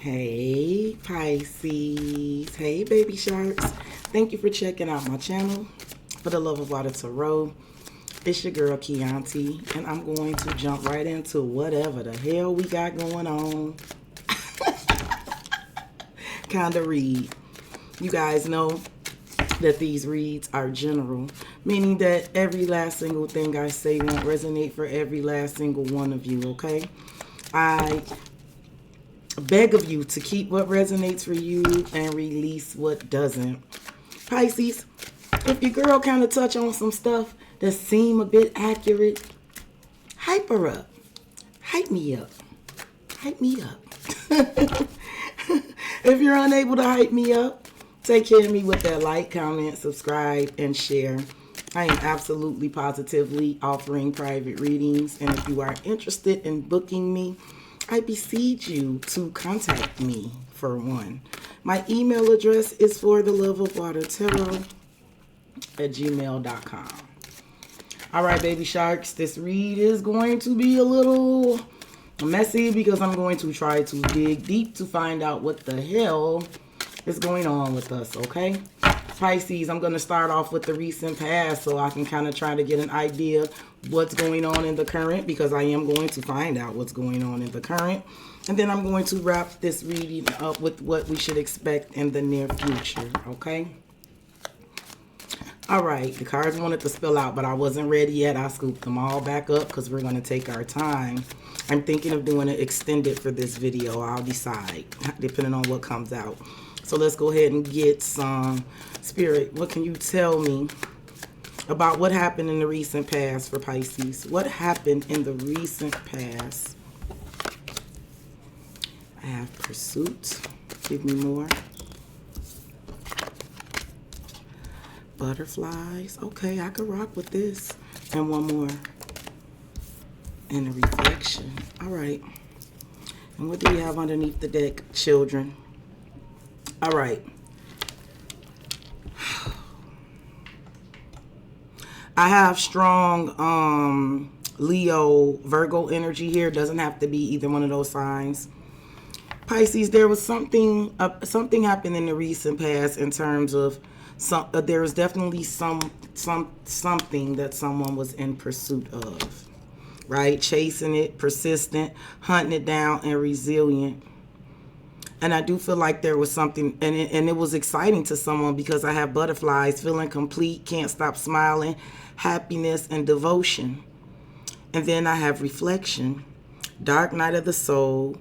Hey Pisces, hey baby sharks. Thank you for checking out my channel. For the love of water tarot, it's your girl Chianti, and I'm going to jump right into whatever the hell we got going on. Kind of read. You guys know that these reads are general, meaning that every last single thing I say won't resonate for every last single one of you, okay? I beg of you to keep what resonates for you and release what doesn't. Pisces, if your girl kind of touch on some stuff that seem a bit accurate, hype her up. Hype me up. Hype me up. If you're unable to hype me up, take care of me with that like, comment, subscribe, and share. I am absolutely positively offering private readings, and if you are interested in booking me, I beseech you to contact me for one. My email address is fortheloveofwatertarot@gmail.com. All right, baby sharks, this read is going to be a little messy because I'm going to try to dig deep to find out what the hell is going on with us, okay? Pisces, I'm going to start off with the recent past so I can kind of try to get an idea what's going on in the current, because I am going to find out what's going on in the current. And then I'm going to wrap this reading up with what we should expect in the near future, okay? All right, the cards wanted to spill out, but I wasn't ready yet. I scooped them all back up because we're going to take our time. I'm thinking of doing it extended for this video. I'll decide, depending on what comes out. So let's go ahead and get some spirit. What can you tell me about what happened in the recent past for Pisces? What happened in the recent past? I have pursuit. Give me more. Butterflies. Okay, I could rock with this. And one more. And a reflection. All right. And what do we have underneath the deck? Children. All right. I have strong Leo, Virgo energy here. Doesn't have to be either one of those signs. Pisces, there was something happened in the recent past in terms of there was definitely something that someone was in pursuit of, right? Chasing it, persistent, hunting it down, and resilient. And I do feel like there was something, and it was exciting to someone because I have butterflies, feeling complete, can't stop smiling, happiness, and devotion. And then I have reflection, dark night of the soul,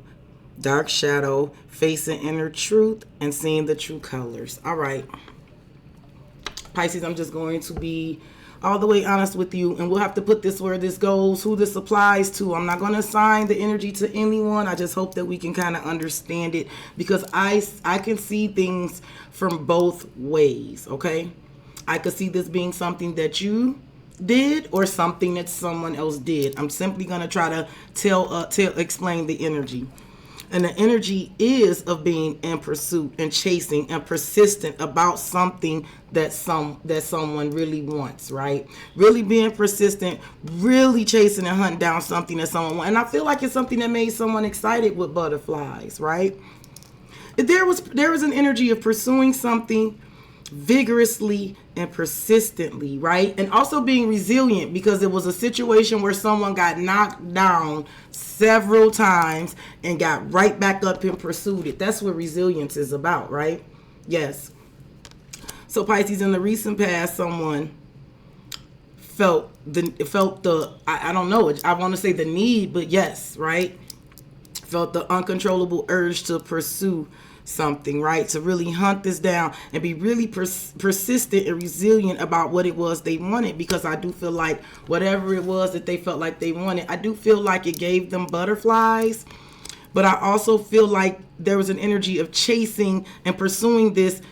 dark shadow, facing inner truth, and seeing the true colors. All right. Pisces, I'm just going to be all the way honest with you, and we'll have to put this where this goes, who this applies to. I'm not going to assign the energy to anyone. I just hope that we can kind of understand it, because I can see things from both ways, okay? I could see this being something that you did or something that someone else did. I'm simply going to try to explain the energy. And the energy is of being in pursuit and chasing and persistent about something that someone really wants, right? Really being persistent, really chasing and hunting down something that someone wants. And I feel like it's something that made someone excited with butterflies, right? There was an energy of pursuing something vigorously and persistently, right? And also being resilient, because it was a situation where someone got knocked down several times and got right back up and pursued it. That's what resilience is about, right? Yes. So Pisces, in the recent past, someone felt the I don't know, I want to say the need, but yes, right? Felt the uncontrollable urge to pursue something, right? To really hunt this down and be really persistent and resilient about what it was they wanted, because I do feel like whatever it was that they felt like they wanted, I do feel like it gave them butterflies. But I also feel like there was an energy of chasing and pursuing this,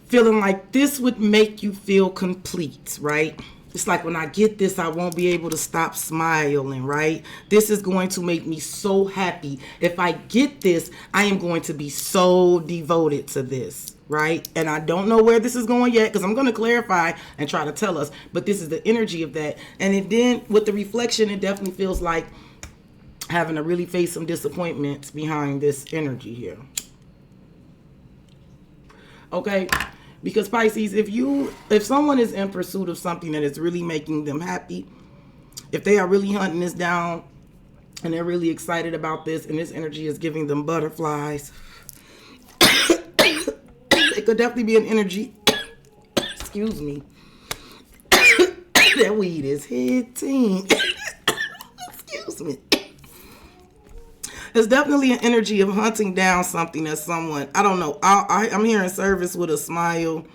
feeling like this would make you feel complete, right? It's like, when I get this, I won't be able to stop smiling, right? This is going to make me so happy. If I get this, I am going to be so devoted to this, right? And I don't know where this is going yet, because I'm going to clarify and try to tell us. But this is the energy of that. And then with the reflection, it definitely feels like having to really face some disappointments behind this energy here. Okay, because Pisces, if someone is in pursuit of something that is really making them happy, if they are really hunting this down and they're really excited about this and this energy is giving them butterflies, it could definitely be an energy, excuse me, that weed is hitting. Excuse me. It's definitely an energy of hunting down something that someone, I don't know, I'm hearing service with a smile,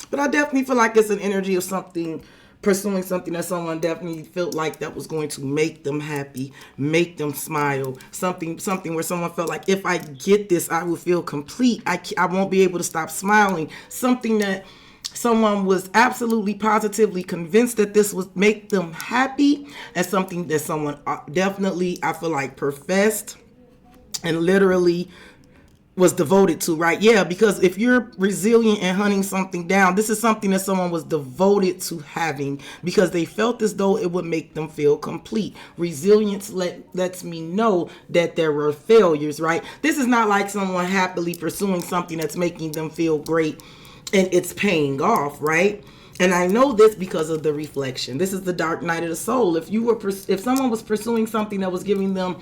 but I definitely feel like it's an energy of something, pursuing something that someone definitely felt like that was going to make them happy, make them smile, something where someone felt like, if I get this, I will feel complete. I won't be able to stop smiling. Something that someone was absolutely positively convinced that this would make them happy, and something that someone definitely, I feel like, professed and literally was devoted to, right? Yeah, because if you're resilient and hunting something down, this is something that someone was devoted to having because they felt as though it would make them feel complete. Resilience lets me know that there were failures, right? This is not like someone happily pursuing something that's making them feel great and it's paying off, right? And I know this because of the reflection. This is the dark night of the soul. If someone was pursuing something that was giving them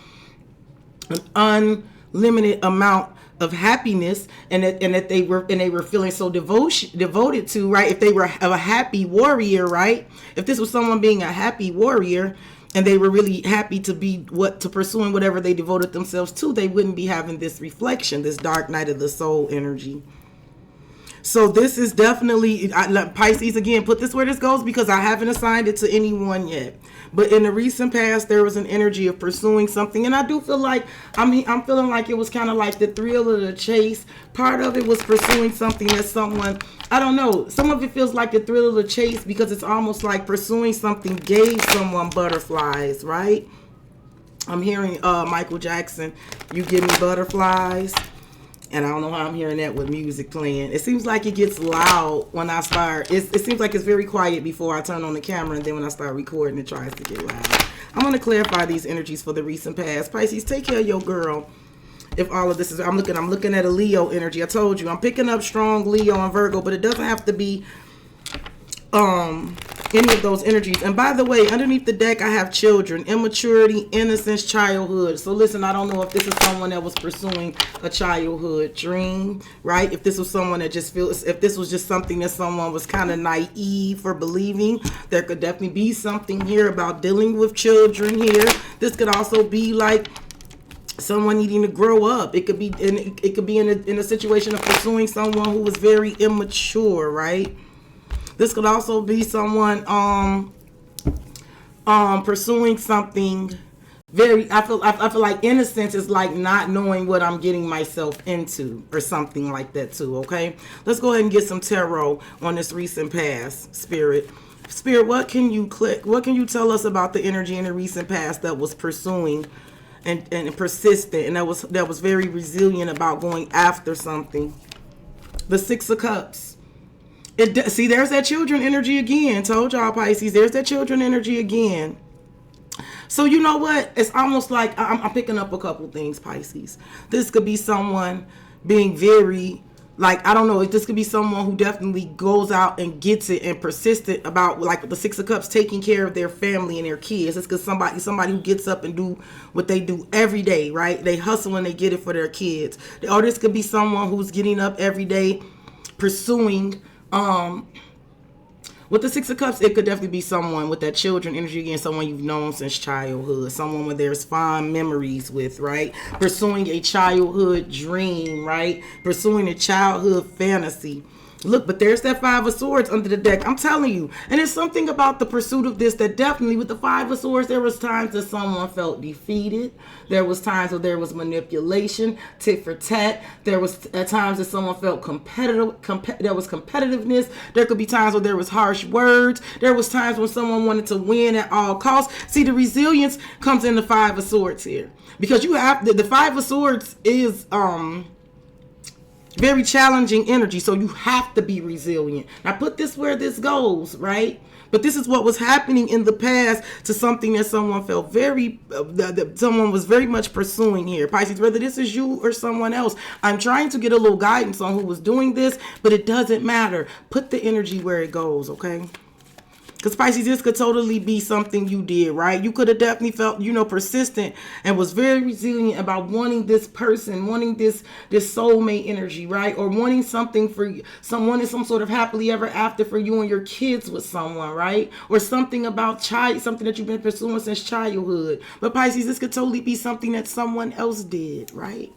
an unlimited amount of happiness, and that they were feeling so devoted to, right? If they were a happy warrior, right? If this was someone being a happy warrior and they were really happy to pursuing whatever they devoted themselves to, they wouldn't be having this reflection, this dark night of the soul energy. So this is definitely, Pisces, again, put this where this goes because I haven't assigned it to anyone yet. But in the recent past, there was an energy of pursuing something. And I do feel like, I'm feeling like it was kind of like the thrill of the chase. Part of it was pursuing something that someone, I don't know, some of it feels like the thrill of the chase because it's almost like pursuing something gave someone butterflies, right? I'm hearing Michael Jackson, "You Give Me Butterflies." And I don't know how I'm hearing that with music playing. It seems like it gets loud when I start. It seems like it's very quiet before I turn on the camera, and then when I start recording, it tries to get loud. I'm going to clarify these energies for the recent past. Pisces, take care of your girl. If all of this is, I'm looking at a Leo energy. I told you, I'm picking up strong Leo and Virgo, but it doesn't have to be any of those energies. And by the way, underneath the deck I have children, immaturity, innocence, childhood. So listen, I don't know if this is someone that was pursuing a childhood dream, right? If this was someone that if this was just something that someone was kind of naive for believing, there could definitely be something here about dealing with children here. This could also be like someone needing to grow up. It could be in a situation of pursuing someone who was very immature, right? This could also be someone pursuing something very, I feel like innocence is like not knowing what I'm getting myself into or something like that too, okay? Let's go ahead and get some tarot on this recent past, Spirit. Spirit, what can you tell us about the energy in the recent past that was pursuing and persistent, and that was very resilient about going after something? The Six of Cups. See, there's that children energy again. Told y'all, Pisces, there's that children energy again. So you know what? It's almost like I'm picking up a couple things, Pisces. This could be someone being very, like, I don't know. This could be someone who definitely goes out and gets it and persistent about, like, the Six of Cups, taking care of their family and their kids. It's because somebody who gets up and do what they do every day, right? They hustle and they get it for their kids. Or this could be someone who's getting up every day pursuing with the Six of Cups, it could definitely be someone with that children energy again, someone you've known since childhood, someone where there's fond memories with, right? Pursuing a childhood dream, right? Pursuing a childhood fantasy. Look, but there's that Five of Swords under the deck. I'm telling you. And there's something about the pursuit of this that definitely, with the Five of Swords, there was times that someone felt defeated. There was times where there was manipulation, tit for tat. There was at times that someone felt competitive. There was competitiveness. There could be times where there was harsh words. There was times when someone wanted to win at all costs. See, the resilience comes in the Five of Swords here. Because you have, the Five of Swords is, Very challenging energy. So you have to be resilient. Now put this where this goes, right? But this is what was happening in the past to something that someone felt that someone was very much pursuing here. Pisces, whether this is you or someone else, I'm trying to get a little guidance on who was doing this, but it doesn't matter. Put the energy where it goes, okay? Because Pisces, this could totally be something you did, right? You could have definitely felt, persistent and was very resilient about wanting this person, wanting this soulmate energy, right? Or wanting something for someone, some sort of happily ever after for you and your kids with someone, right? Or something about something that you've been pursuing since childhood. But Pisces, this could totally be something that someone else did, right?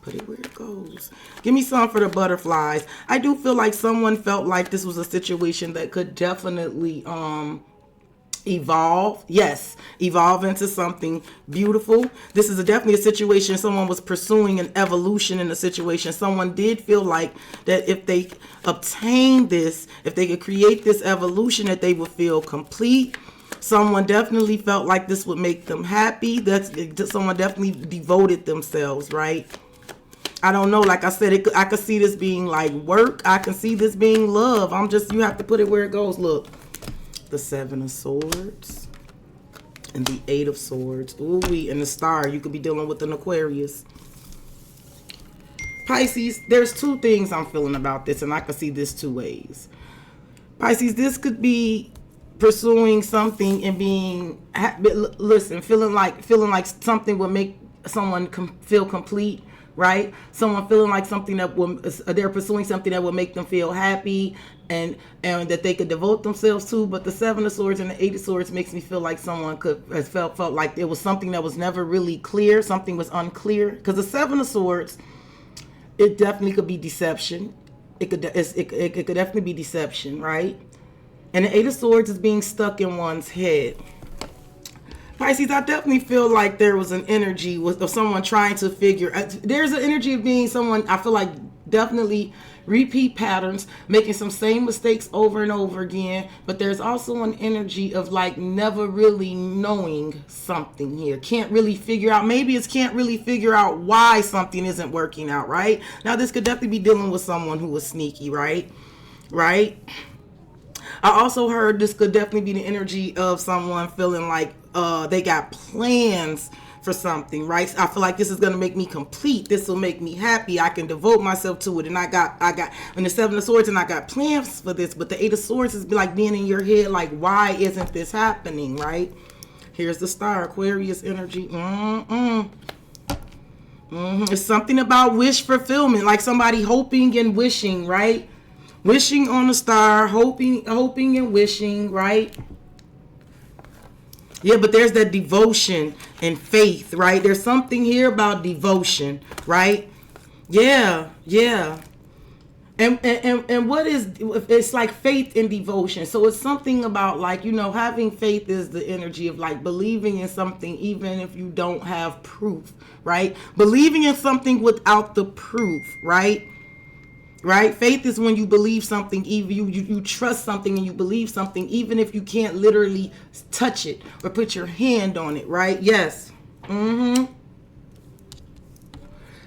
Put it where it goes. Give me some for the butterflies. I do feel like someone felt like this was a situation that could definitely evolve. Yes, evolve into something beautiful. This is definitely a situation someone was pursuing an evolution in a situation. Someone did feel like that if they obtained this, if they could create this evolution, that they would feel complete. Someone definitely felt like this would make them happy. Someone definitely devoted themselves, right? I don't know. Like I said, I could see this being like work. I can see this being love. You have to put it where it goes. Look, the 7 of Swords and the 8 of Swords. Ooh, and the Star. You could be dealing with an Aquarius. Pisces, there's two things I'm feeling about this, and I can see this two ways. Pisces, this could be pursuing something and feeling like something will make someone feel complete. Right? Someone feeling like they're pursuing something that will make them feel happy and that they could devote themselves to. But the 7 of Swords and the 8 of Swords makes me feel like someone has felt like it was something that was never really clear. Something was unclear. Because the 7 of Swords, it definitely could be deception. It could definitely be deception, right? And the 8 of Swords is being stuck in one's head. Pisces, I definitely feel like there was an energy of someone trying to there's an energy of being someone, I feel like definitely repeat patterns, making some same mistakes over and over again. But there's also an energy of like never really knowing something here. Can't really figure out why something isn't working out, right? Now this could definitely be dealing with someone who was sneaky, right? Right? I also heard this could definitely be the energy of someone feeling like they got plans for something, right? I feel like this is going to make me complete. This will make me happy. I can devote myself to it. And I got in the 7 of Swords, and I got plans for this. But the 8 of Swords is like being in your head, like, why isn't this happening, right? Here's the Star, Aquarius energy. It's something about wish fulfillment, like somebody hoping and wishing, right? Wishing on the Star, hoping and wishing, right? Yeah, but there's that devotion and faith, right? There's something here about devotion, right? Yeah. And what is, it's like faith and devotion. So it's something about like, having faith is the energy of like believing in something even if you don't have proof, right? Believing in something without the proof, right? Right? Faith is when you believe something, even you trust something and you believe something, even if you can't literally touch it or put your hand on it, right? Yes.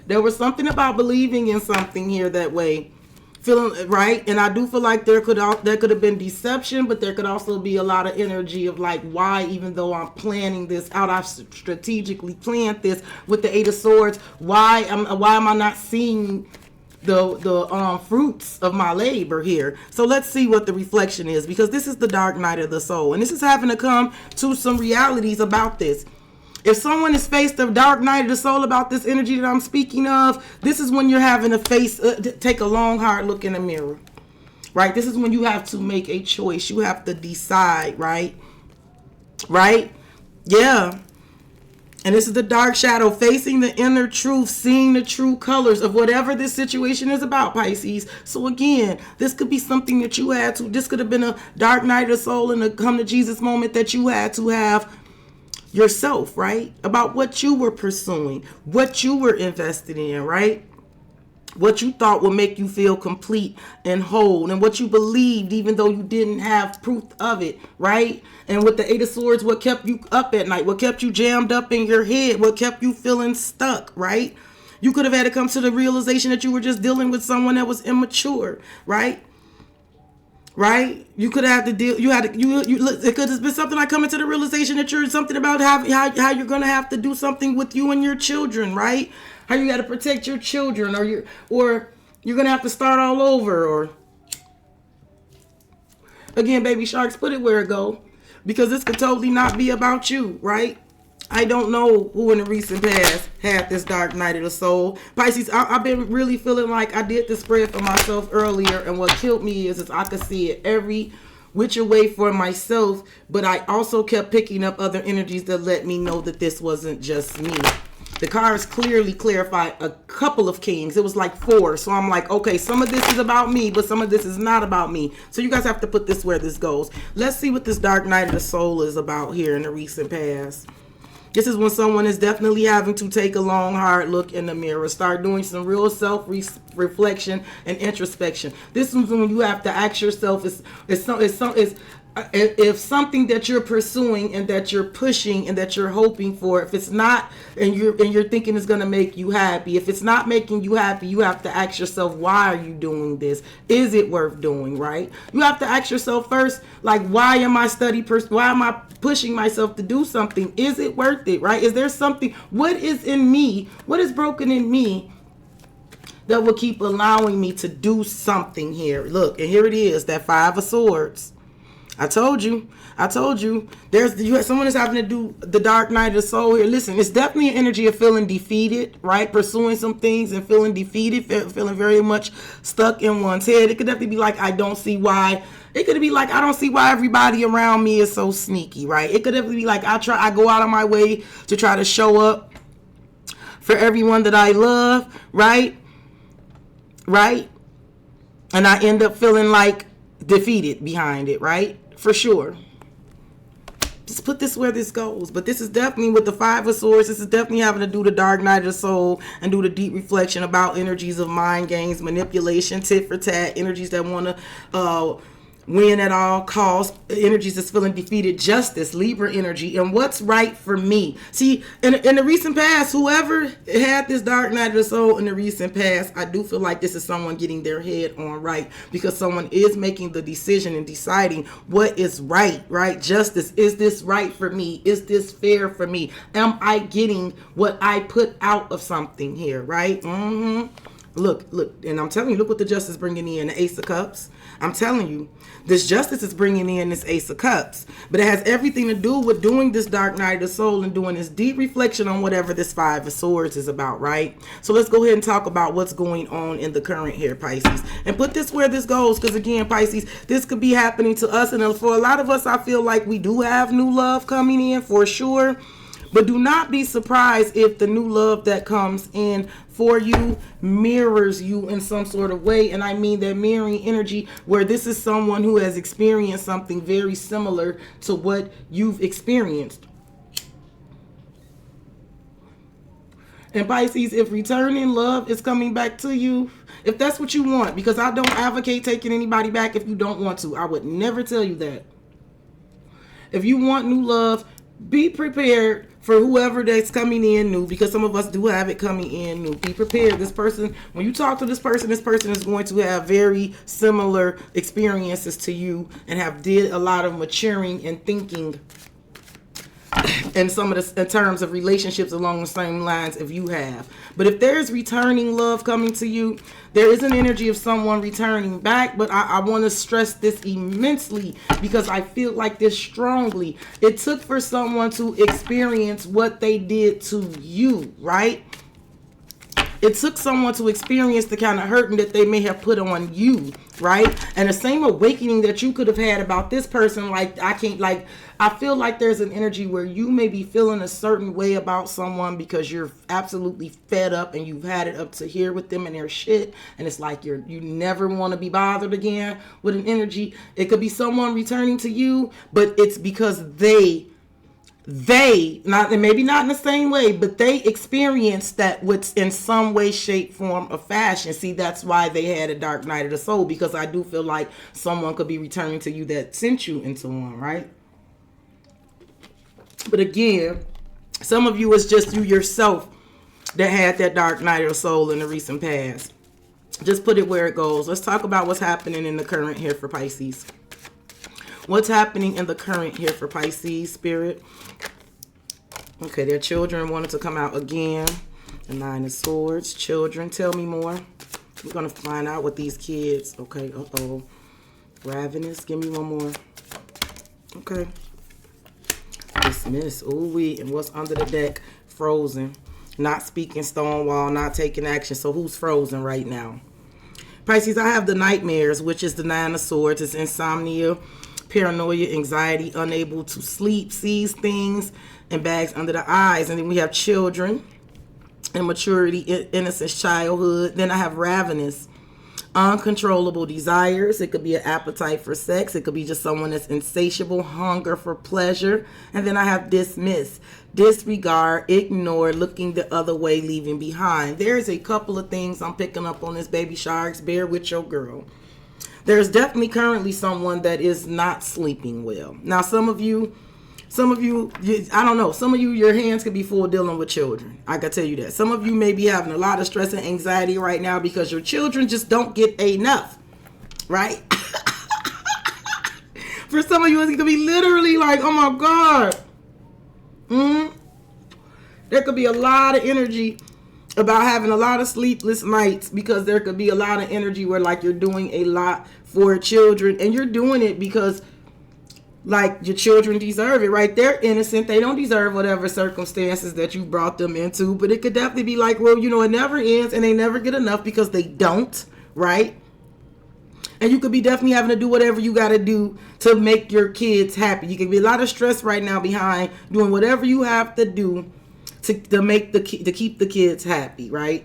There was something about believing in something here that way. Feeling right, and I do feel like there could have been deception, but there could also be a lot of energy of like, why, even though I'm planning this out, I've strategically planned this with the 8 of Swords. Why am I not seeing the fruits of my labor here? So let's see what the reflection is, because this is the dark night of the soul, and this is having to come to some realities about this. If someone is faced the dark night of the soul about this energy that I'm speaking of, this is when you're having to take a long, hard look in the mirror, right? This is when you have to make a choice. You have to decide, right? Right? Yeah. And this is the dark shadow, facing the inner truth, seeing the true colors of whatever this situation is about, Pisces. So again, this could be something that you had to, this could have been a dark night of the soul and a come to Jesus moment that you had to have yourself, right? About what you were pursuing, what you were invested in, right? What you thought would make you feel complete and whole, and what you believed even though you didn't have proof of it, right? And with the 8 of Swords, what kept you up at night, what kept you jammed up in your head, what kept you feeling stuck, right? You could have had to come to the realization that you were just dealing with someone that was immature, right? Right? You could have to deal. You had to. It could have been something like coming to the realization that you're something about how you're gonna have to do something with you and your children, right? How you got to protect your children, or you're gonna have to start all over, or again, baby sharks, put it where it go, because this could totally not be about you, right? I don't know who in the recent past had this dark night of the soul. Pisces, I've been really feeling like I did the spread for myself earlier, and what killed me is I could see it every which way for myself, but I also kept picking up other energies that let me know that this wasn't just me. The cards clearly clarified a couple of kings. It was like 4. So I'm like, okay, some of this is about me, but some of this is not about me. So you guys have to put this where this goes. Let's see what this dark night of the soul is about here in the recent past. This is when someone is definitely having to take a long, hard look in the mirror. Start doing some real self-reflection and introspection. This is when you have to ask yourself, if something that you're pursuing and that you're pushing and that you're hoping for, if it's not, and you're thinking it's going to make you happy, if it's not making you happy, you have to ask yourself, why are you doing this? Is it worth doing, right? You have to ask yourself first, like, why am I pushing myself to do something? Is it worth it, right? Is there something, what is in me, what is broken in me that will keep allowing me to do something here? Look, and here it is, that 5 of Swords. I told you. Someone is having to do the dark night of the soul here. Listen, it's definitely an energy of feeling defeated, right? Pursuing some things and feeling defeated, feeling very much stuck in one's head. It could definitely be like, I don't see why. It could be like, I don't see why everybody around me is so sneaky, right? It could definitely be like, I go out of my way to try to show up for everyone that I love, right? Right? And I end up feeling like defeated behind it, right? For sure. Just put this where this goes. But this is definitely with the 5 of Swords. This is definitely having to do the dark night of the soul and do the deep reflection about energies of mind games, manipulation, tit for tat, energies that want to win at all costs, energies that's feeling defeated, justice, Libra energy, and what's right for me. See, in the recent past, whoever had this dark night of the soul in the recent past, I do feel like this is someone getting their head on right, because someone is making the decision and deciding what is right, right? Justice, is this right for me? Is this fair for me? Am I getting what I put out of something here, right? Look, and I'm telling you, look what the Justice is bringing in, the Ace of Cups. I'm telling you, this Justice is bringing in this Ace of Cups. But it has everything to do with doing this dark night of the soul and doing this deep reflection on whatever this 5 of Swords is about, right? So let's go ahead and talk about what's going on in the current here, Pisces. And put this where this goes, because again, Pisces, this could be happening to us. And for a lot of us, I feel like we do have new love coming in for sure. But do not be surprised if the new love that comes in for you mirrors you in some sort of way. And I mean that mirroring energy where this is someone who has experienced something very similar to what you've experienced. And Pisces, if returning love is coming back to you, if that's what you want, because I don't advocate taking anybody back if you don't want to. I would never tell you that. If you want new love, be prepared for whoever that's coming in new, because some of us do have it coming in new. Be prepared. This person, when you talk to this person is going to have very similar experiences to you and have did a lot of maturing and thinking in some of the in terms of relationships along the same lines if you have. But if there's returning love coming to you, there is an energy of someone returning back. But I want to stress this immensely because I feel like this strongly. It took for someone to experience what they did to you, right? It took someone to experience the kind of hurting that they may have put on you, right? And the same awakening that you could have had about this person, I feel like there's an energy where you may be feeling a certain way about someone because you're absolutely fed up and you've had it up to here with them and their shit, and it's like you never want to be bothered again with an energy. It could be someone returning to you, but it's because they not, and maybe not in the same way, but they experienced that what's in some way, shape, form, or fashion. See, that's why they had a dark night of the soul, because I do feel like someone could be returning to you that sent you into one, right? But again, some of you, it's just you yourself that had that dark night of the soul in the recent past. Just put it where it goes. Let's talk about what's happening in the current here for Pisces. What's happening in the current here for Pisces, Spirit? Okay, their children wanted to come out again. The Nine of Swords. Children, tell me more. We're going to find out what these kids... Okay, uh-oh. Ravenous. Give me one more. Okay. Dismiss. Ooh-wee. And what's under the deck? Frozen. Not speaking, stonewall, not taking action. So who's frozen right now? Pisces, I have the nightmares, which is the Nine of Swords. It's insomnia, paranoia, anxiety, unable to sleep, sees things, and bags under the eyes. And then we have children, immaturity, innocence, childhood. Then I have ravenous, uncontrollable desires. It could be an appetite for sex. It could be just someone that's insatiable, hunger for pleasure. And then I have dismiss, disregard, ignore, looking the other way, leaving behind. There's a couple of things I'm picking up on this, baby sharks. Bear with your girl. There's definitely currently someone that is not sleeping well. Now, some of you, I don't know. Some of you, your hands could be full dealing with children. I can tell you that. Some of you may be having a lot of stress and anxiety right now because your children just don't get enough, right? For some of you, it's going to be literally like, oh my God. There could be a lot of energy about having a lot of sleepless nights because there could be a lot of energy where like you're doing a lot for children and you're doing it because like your children deserve it, right? They're innocent. They don't deserve whatever circumstances that you brought them into. But it could definitely be like, well, you know, it never ends and they never get enough because they don't, right? And you could be definitely having to do whatever you got to do to make your kids happy. You could be a lot of stress right now behind doing whatever you have to do to keep the kids happy, right?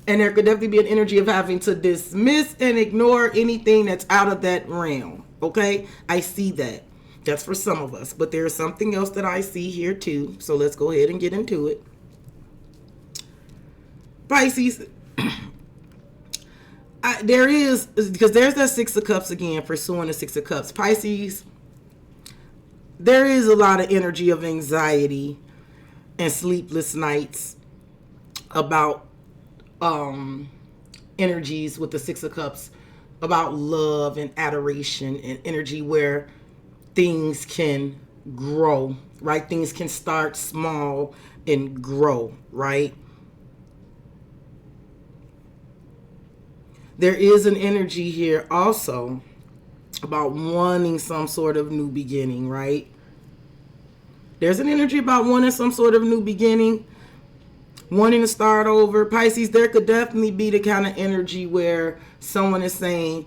And there could definitely be an energy of having to dismiss and ignore anything that's out of that realm. Okay, I see that. That's for some of us. But there's something else that I see here too. So let's go ahead and get into it. Pisces, there is, because there's that Six of Cups again, pursuing the Six of Cups. Pisces, there is a lot of energy of anxiety and sleepless nights about energies with the Six of Cups, about love and adoration and energy where things can grow, right? Things can start small and grow, right? There is an energy here also about wanting some sort of new beginning, right? There's an energy about wanting some sort of new beginning, wanting to start over. Pisces, there could definitely be the kind of energy where someone is saying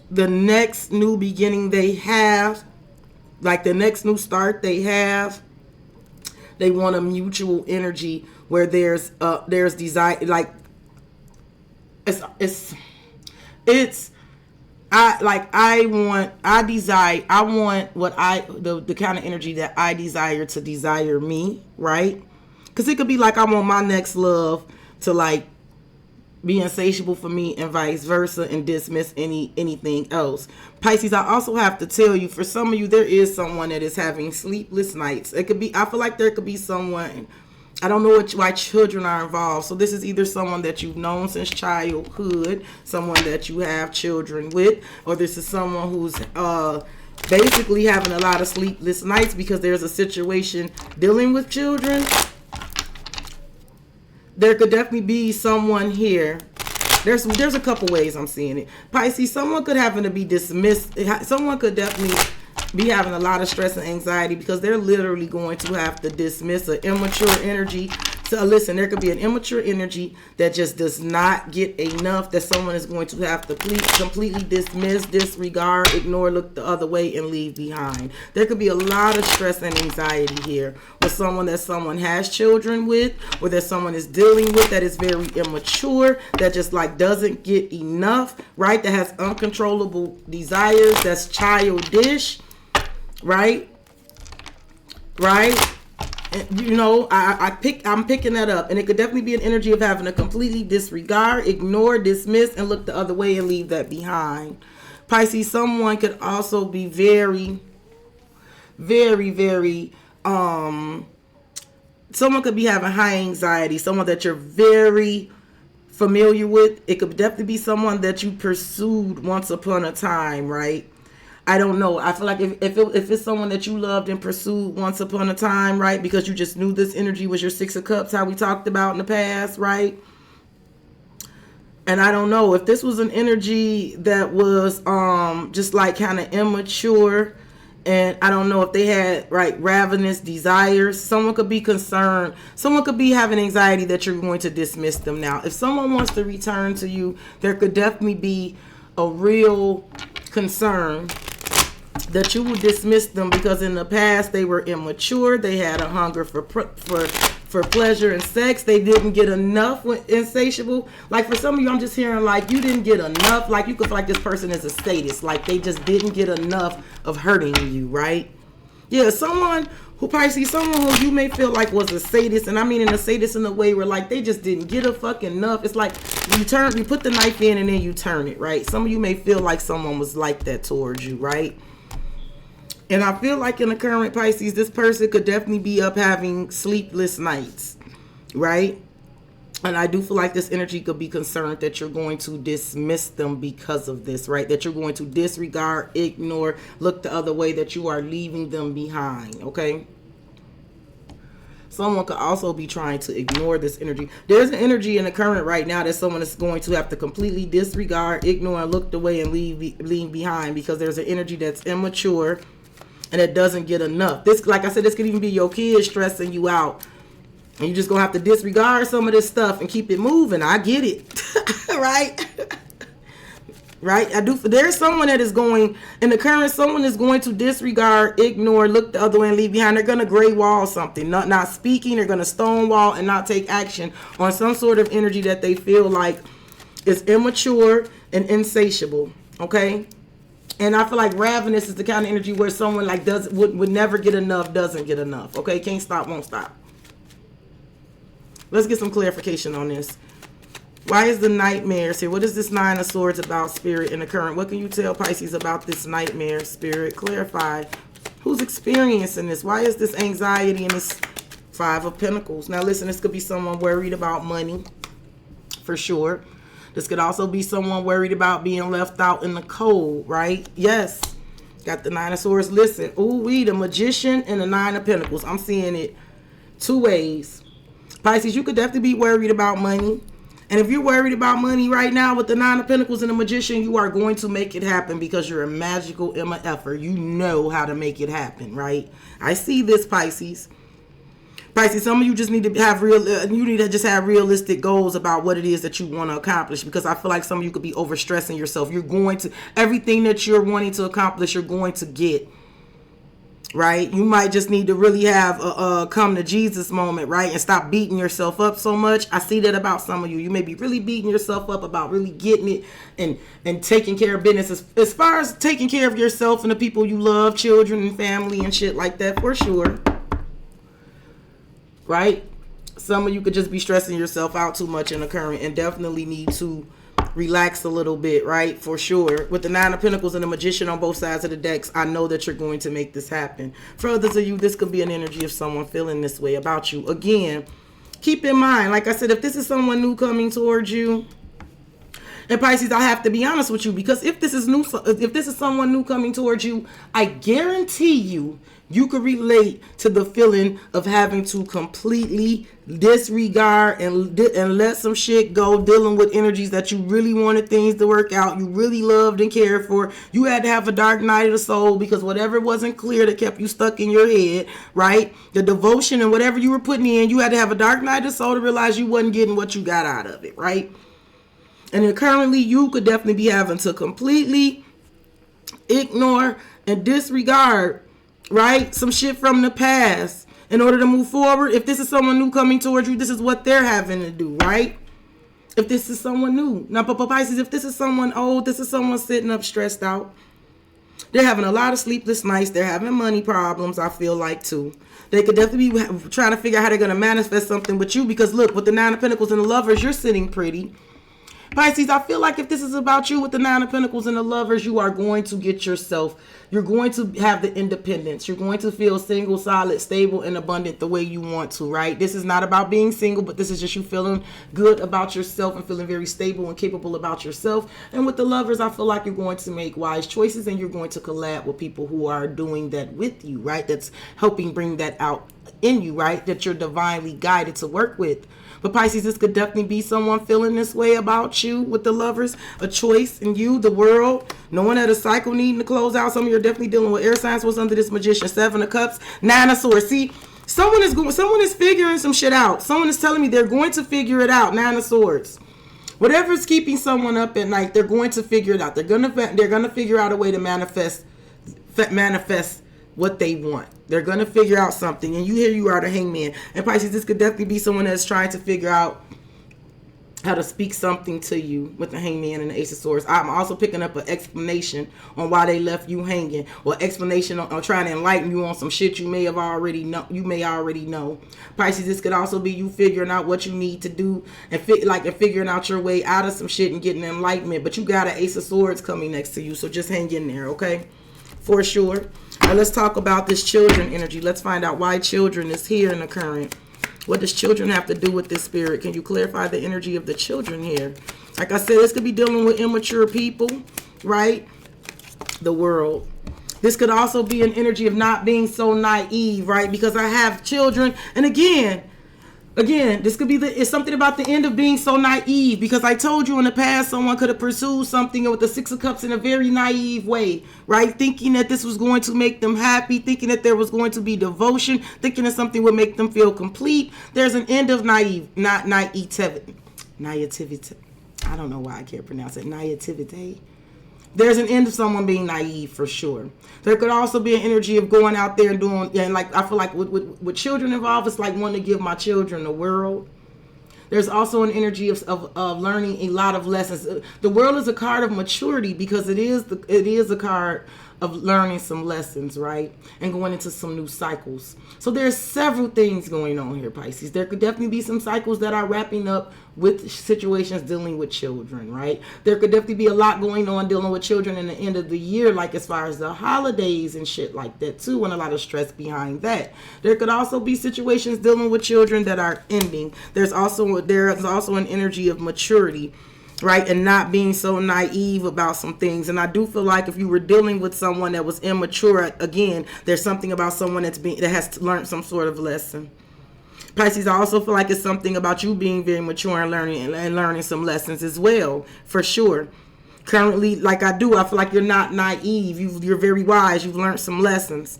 the next new beginning they have, like the next new start they have, they want a mutual energy where there's desire, like I want the kind of energy that I desire to desire me, right? Because it could be like I want my next love to like be insatiable for me and vice versa and dismiss anything else. Pisces, I also have to tell you, for some of you, there is someone that is having sleepless nights. It could be, I feel like there could be someone, I don't know why children are involved. So this is either someone that you've known since childhood, someone that you have children with, or this is someone who's basically having a lot of sleepless nights because there's a situation dealing with children. There could definitely be someone here. There's a couple ways I'm seeing it. Pisces, someone could happen to be dismissed. Someone could definitely be having a lot of stress and anxiety because they're literally going to have to dismiss an immature energy. So listen, there could be an immature energy that just does not get enough, that someone is going to have to completely dismiss, disregard, ignore, look the other way, and leave behind. There could be a lot of stress and anxiety here with someone that someone has children with, or that someone is dealing with that is very immature, that just like doesn't get enough, right? That has uncontrollable desires, that's childish, right? You know, I'm picking that up, and it could definitely be an energy of having to completely disregard, ignore, dismiss, and look the other way and leave that behind. Pisces, someone could also be very, very, very someone could be having high anxiety, someone that you're very familiar with. It could definitely be someone that you pursued once upon a time, right? I don't know. I feel like if it's someone that you loved and pursued once upon a time, right? Because you just knew this energy was your Six of Cups, how we talked about in the past, right? And I don't know if this was an energy that was just like kind of immature, and I don't know if they had ravenous desires. Someone could be concerned. Someone could be having anxiety that you're going to dismiss them. Now, if someone wants to return to you, there could definitely be a real concern that you will dismiss them because in the past they were immature. They had a hunger for pleasure and sex. They didn't get enough with insatiable. Like for some of you, I'm just hearing like you didn't get enough. Like you could feel like this person is a sadist. Like they just didn't get enough of hurting you, right? Yeah, someone who Pisces, someone who you may feel like was a sadist, and I mean in a sadist in a way where like they just didn't get a fucking enough. It's like you put the knife in and then you turn it, right? Some of you may feel like someone was like that towards you, right? And I feel like in the current Pisces, this person could definitely be up having sleepless nights, right? And I do feel like this energy could be concerned that you're going to dismiss them because of this, right? That you're going to disregard, ignore, look the other way, that you are leaving them behind, okay? Someone could also be trying to ignore this energy. There's an energy in the current right now that someone is going to have to completely disregard, ignore, and look away and leave behind because there's an energy that's immature and it doesn't get enough. This, like I said, this could even be your kids stressing you out. And you just gonna have to disregard some of this stuff and keep it moving. I get it. Right? Right? I do. There's someone that is going, in the current, someone is going to disregard, ignore, look the other way and leave behind. They're going to gray wall something. Not speaking. They're going to stonewall and not take action on some sort of energy that they feel like is immature and insatiable. Okay? And I feel like ravenous is the kind of energy where someone like would never get enough, doesn't get enough. Okay? Can't stop, won't stop. Let's get some clarification on this. Why is the nightmares here? What is this Nine of Swords about, Spirit, in the current? What can you tell Pisces about this nightmare, Spirit? Clarify. Who's experiencing this? Why is this anxiety in this Five of Pentacles? Now listen, this could be someone worried about money, for sure. This could also be someone worried about being left out in the cold, right? Yes. Got the Nine of Swords. Listen, the Magician and the Nine of Pentacles. I'm seeing it two ways. Pisces, you could definitely be worried about money. And if you're worried about money right now with the Nine of Pentacles and the Magician, you are going to make it happen because you're a magical MFer. You know how to make it happen, right? I see this, Pisces. Pisces, some of you just need to have realistic goals about what it is that you want to accomplish, because I feel like some of you could be overstressing yourself. You're going to, everything that you're wanting to accomplish, you're going to get. Right? You might just need to really have a come to Jesus moment, right? And stop beating yourself up so much. I see that about some of you. You may be really beating yourself up about really getting it and taking care of business. As far as taking care of yourself and the people you love, children and family and shit like that, for sure. Right? Some of you could just be stressing yourself out too much in the current and definitely need to relax a little bit, right? For sure. With the Nine of Pentacles and the Magician on both sides of the decks, I know that you're going to make this happen. For others of you, this could be an energy of someone feeling this way about you. Again, keep in mind, like I said, if this is someone new coming towards you, and Pisces, I have to be honest with you, because if this is someone new coming towards you, I guarantee you could relate to the feeling of having to completely disregard and let some shit go, dealing with energies that you really wanted things to work out, you really loved and cared for. You had to have a dark night of the soul because whatever wasn't clear that kept you stuck in your head, right? The devotion and whatever you were putting in, you had to have a dark night of the soul to realize you wasn't getting what you got out of it, right? And then currently you could definitely be having to completely ignore and disregard, right, some shit from the past in order to move forward. If this is someone new coming towards you, this is what they're having to do, right? If this is someone new. Now, Pisces, if this is someone old, this is someone sitting up stressed out. They're having a lot of sleepless nights. They're having money problems, I feel like, too. They could definitely be trying to figure out how they're going to manifest something with you because, look, with the Nine of Pentacles and the Lovers, you're sitting pretty. Pisces, I feel like if this is about you with the Nine of Pentacles and the Lovers, you are going to get yourself, you're going to have the independence. You're going to feel single, solid, stable, and abundant the way you want to, right? This is not about being single, but this is just you feeling good about yourself and feeling very stable and capable about yourself. And with the Lovers, I feel like you're going to make wise choices and you're going to collab with people who are doing that with you, right? That's helping bring that out in you, right? That you're divinely guided to work with. But Pisces, this could definitely be someone feeling this way about you with the Lovers. A choice in you, the world, knowing that a cycle needing to close out. Some of you are definitely dealing with air signs. What's under this Magician? Seven of Cups, Nine of Swords. See, someone is figuring some shit out. Someone is telling me they're going to figure it out. Nine of Swords. Whatever is keeping someone up at night, they're going to figure it out. They're gonna figure out a way to manifest what they want. They're going to figure out something. And here you are, the Hangman. And Pisces, this could definitely be someone that's trying to figure out how to speak something to you with the Hangman and the Ace of Swords. I'm also picking up an explanation on why they left you hanging, or explanation on trying to enlighten you on some shit you may already know. Pisces, this could also be you figuring out what you need to do and figuring out your way out of some shit and getting enlightenment. But you got an Ace of Swords coming next to you, so just hang in there, okay? For sure. Now let's talk about this children energy. Let's find out why children is here in the current. What does children have to do with this spirit? Can you clarify the energy of the children here? Like I said, this could be dealing with immature people, right? The world. This could also be an energy of not being so naive, right? Because I have children. And again, this could be it's something about the end of being so naive, because I told you in the past someone could have pursued something with the Six of Cups in a very naive way, right? Thinking that this was going to make them happy, thinking that there was going to be devotion, thinking that something would make them feel complete. There's an end of naivety. I don't know why I can't pronounce it. Naivety. There's an end of someone being naive for sure. There could also be an energy of going out there and doing, and like I feel like with children involved, it's like wanting to give my children the world. There's also an energy of learning a lot of lessons. The world is a card of maturity because it is a card of learning some lessons, right? And going into some new cycles. So there's several things going on here, Pisces. There could definitely be some cycles that are wrapping up with situations dealing with children, right? There could definitely be a lot going on dealing with children in the end of the year, like as far as the holidays and shit like that too, and a lot of stress behind that. There could also be situations dealing with children that are ending. There's also an energy of maturity, right? And not being so naive about some things. And I do feel like if you were dealing with someone that was immature, again, there's something about someone that has learned some sort of lesson. Pisces, I also feel like it's something about you being very mature and learning some lessons as well, for sure. Currently, like I feel like you're not naive. You're very wise. You've learned some lessons.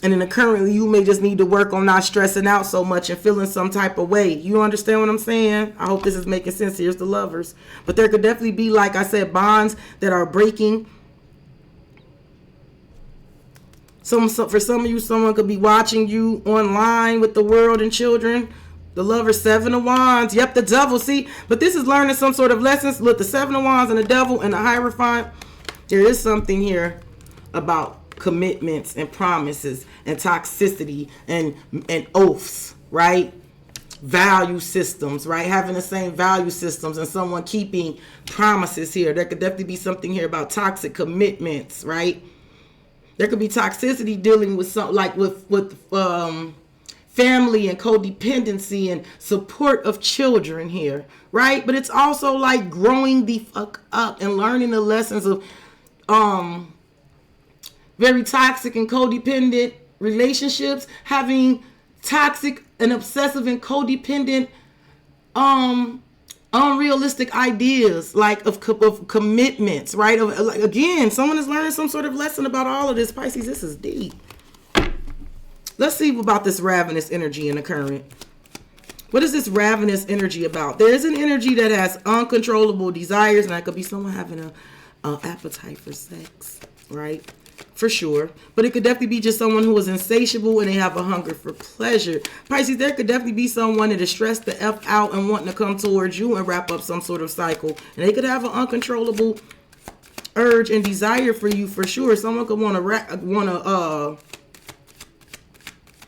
And in the currently, you may just need to work on not stressing out so much and feeling some type of way. You understand what I'm saying? I hope this is making sense. Here's the Lovers. But there could definitely be, like I said, bonds that are breaking. For some of you, someone could be watching you online with the world and children. The Lovers, Seven of Wands. Yep, the Devil. See, but this is learning some sort of lessons. Look, the Seven of Wands and the Devil and the Hierophant. There is something here about commitments and promises and toxicity and oaths, right? Value systems, right? Having the same value systems and someone keeping promises here. There could definitely be something here about toxic commitments, right? There could be toxicity dealing with something like with family and codependency and support of children here, right? But it's also like growing the fuck up and learning the lessons of very toxic and codependent relationships, having toxic and obsessive and codependent unrealistic ideas like of commitments, right? Like, again, someone is learning some sort of lesson about all of this. Pisces, this is deep. Let's see about this ravenous energy in the current. What is this ravenous energy about? There is an energy that has uncontrollable desires, and that could be someone having an appetite for sex, right? For sure. But it could definitely be just someone who is insatiable and they have a hunger for pleasure. Pisces, there could definitely be someone that is stressed the F out and wanting to come towards you and wrap up some sort of cycle. And they could have an uncontrollable urge and desire for you, for sure. Someone could want to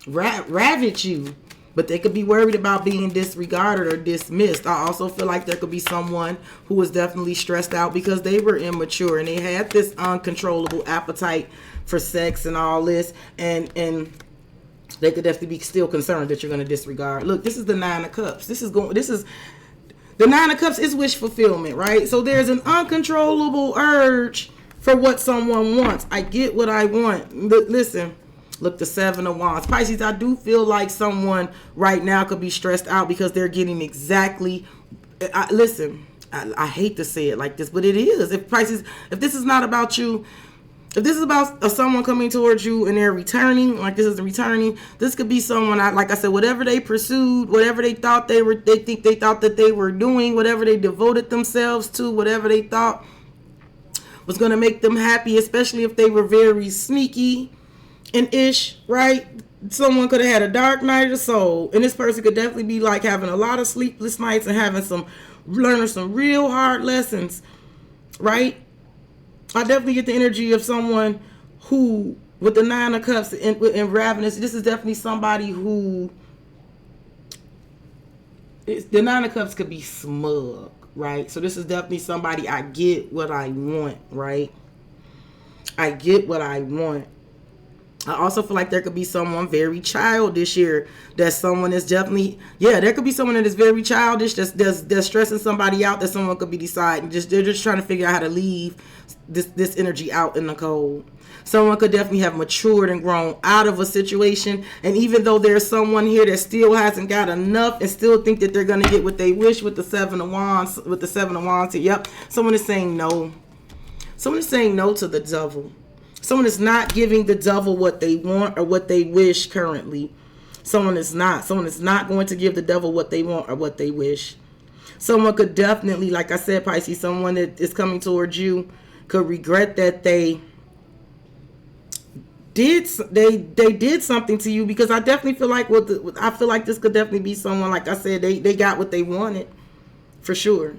ravage you. But they could be worried about being disregarded or dismissed. I also feel like there could be someone who was definitely stressed out because they were immature and they had this uncontrollable appetite for sex and all this. And they could definitely be still concerned that you're going to disregard. Look, this is the Nine of Cups. The Nine of Cups is wish fulfillment, right? So there's an uncontrollable urge for what someone wants. I get what I want. Listen. Look, the Seven of Wands. Pisces, I do feel like someone right now could be stressed out because they're getting exactly... listen, I hate to say it like this, but it is. If Pisces, if this is not about you, if this is about someone coming towards you and they're returning, like this is returning, this could be someone, like I said, whatever they pursued, whatever they thought they thought that they were doing, whatever they devoted themselves to, whatever they thought was going to make them happy, especially if they were very sneaky and ish, right? Someone could have had a dark night of the soul, and this person could definitely be like having a lot of sleepless nights and learning some real hard lessons, right? I definitely get the energy of someone who, with the Nine of Cups and Ravenous, this is definitely somebody who, the Nine of Cups could be smug, right? So this is definitely somebody, I get what I want, right? I get what I want. I also feel like there could be someone very childish here. That someone is definitely, there could be someone that is very childish that's stressing somebody out, that someone could be deciding. They're just trying to figure out how to leave this energy out in the cold. Someone could definitely have matured and grown out of a situation. And even though there's someone here that still hasn't got enough and still think that they're going to get what they wish with the Seven of Wands, yep, someone is saying no. Someone is saying no to the devil. Someone is not giving the devil what they want or what they wish currently. Someone is not. Someone is not going to give the devil what they want or what they wish. Someone could definitely, like I said, Pisces, someone that is coming towards you could regret that they did something to you, because I definitely feel like I feel like this could definitely be someone, like I said, they got what they wanted for sure.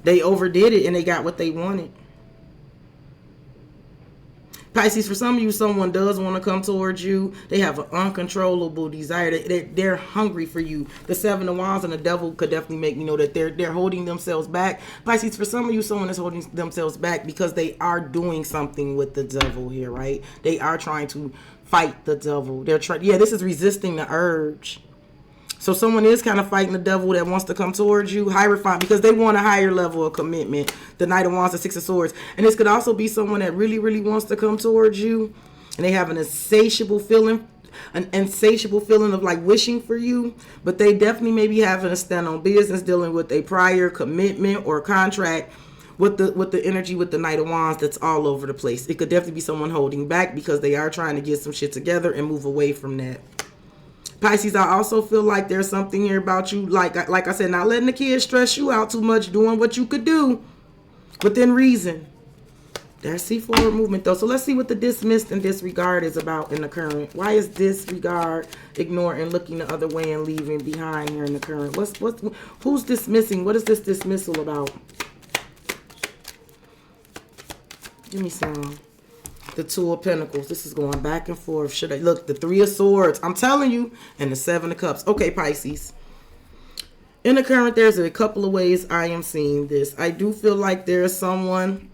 They overdid it and they got what they wanted. Pisces, for some of you, someone does want to come towards you. They have an uncontrollable desire. They're hungry for you. The Seven of Wands and the devil could definitely make me know that they're holding themselves back. Pisces, for some of you, someone is holding themselves back because they are doing something with the devil here, right? They are trying to fight the devil. This is resisting the urge. So someone is kind of fighting the devil that wants to come towards you, Hierophant, because they want a higher level of commitment. The Knight of Wands, the Six of Swords. And this could also be someone that really, really wants to come towards you. And they have an insatiable feeling of like wishing for you. But they definitely may be having a stand on business, dealing with a prior commitment or contract with the energy with the Knight of Wands that's all over the place. It could definitely be someone holding back because they are trying to get some shit together and move away from that. Pisces, I also feel like there's something here about you, like I said, not letting the kids stress you out too much, doing what you could do within reason. There's forward movement, though. So let's see what the dismissed and disregard is about in the current. Why is disregard, ignore, and looking the other way and leaving behind here in the current? Who's dismissing? What is this dismissal about? Give me some. The Two of Pentacles. This is going back and forth. Should I look? The Three of Swords. I'm telling you. And the Seven of Cups. Okay, Pisces. In the current, there's a couple of ways I am seeing this. I do feel like there's someone